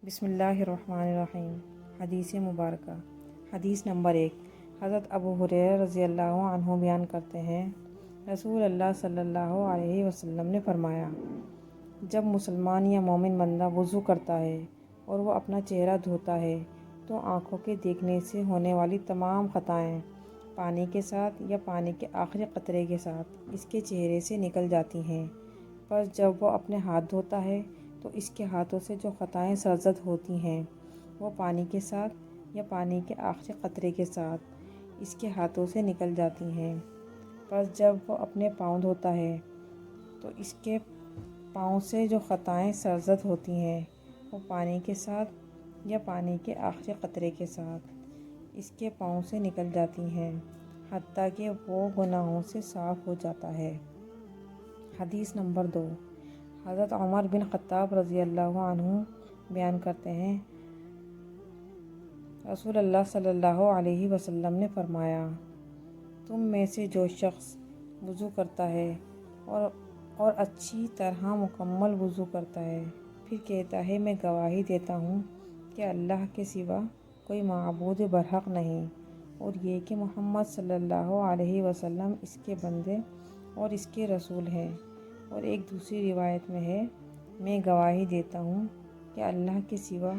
بسم اللہ الرحمن الرحیم۔ حدیث مبارکہ۔ حدیث نمبر 1۔ حضرت ابو ہریرہ رضی اللہ عنہ بیان کرتے ہیں، رسول اللہ صلی اللہ علیہ وسلم نے فرمایا، جب مسلمان یا مومن بندہ وضو کرتا ہے اور وہ اپنا چہرہ دھوتا ہے تو آنکھوں کے دیکھنے سے ہونے والی تمام خطائیں پانی کے ساتھ یا پانی کے آخری قطرے کے ساتھ اس کے چہرے سے نکل جاتی ہیں، پر جب وہ اپنے ہاتھ دھوتا ہے تو اس کے ہاتھوں سے جو خطائیں سرزد ہوتی ہیں وہ پانی کے ساتھ یا پانی کے آخری قطرے کے ساتھ اس کے ہاتھوں سے نکل جاتی ہیں، پر جب وہ اپنے پاؤں دھوتا ہے تو اس کے پاؤں سے جو خطائیں سرزد ہوتی ہیں وہ پانی کے ساتھ یا پانی کے آخری قطرے کے ساتھ اس کے پاؤں سے نکل جاتی ہیں، حتیٰ کہ وہ گناہوں سے صاف ہو جاتا ہے۔ حدیث نمبر 2۔ حضرت عمر بن خطاب رضی اللہ عنہ بیان کرتے ہیں، رسول اللہ صلی اللہ علیہ وسلم نے فرمایا، تم میں سے جو شخص وضو کرتا ہے اور اچھی طرح مکمل وضو کرتا ہے، پھر کہتا ہے میں گواہی دیتا ہوں کہ اللہ کے سوا کوئی معبود برحق نہیں، اور یہ کہ محمد صلی اللہ علیہ وسلم اس کے بندے اور اس کے رسول ہیں، اور ایک دوسری روایت میں ہے، میں گواہی دیتا ہوں کہ اللہ کے سوا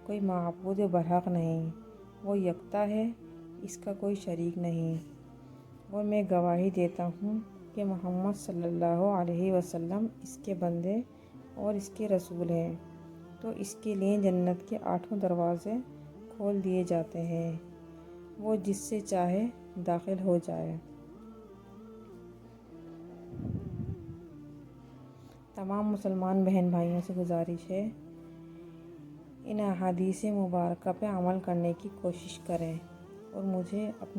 کوئی معبود برحق نہیں، وہ یکتا ہے، اس کا کوئی شریک نہیں، اور میں گواہی دیتا ہوں کہ محمد صلی اللہ علیہ وسلم اس کے بندے اور اس کے رسول ہیں، تو اس کے لیے جنت کے 8 دروازے کھول دیے جاتے ہیں، وہ جس سے چاہے داخل ہو جائے۔ تمام مسلمان بہن بھائیوں سے گزارش ہے، ان احادیث مبارکہ پہ عمل کرنے کی کوشش کریں اور مجھے اپنی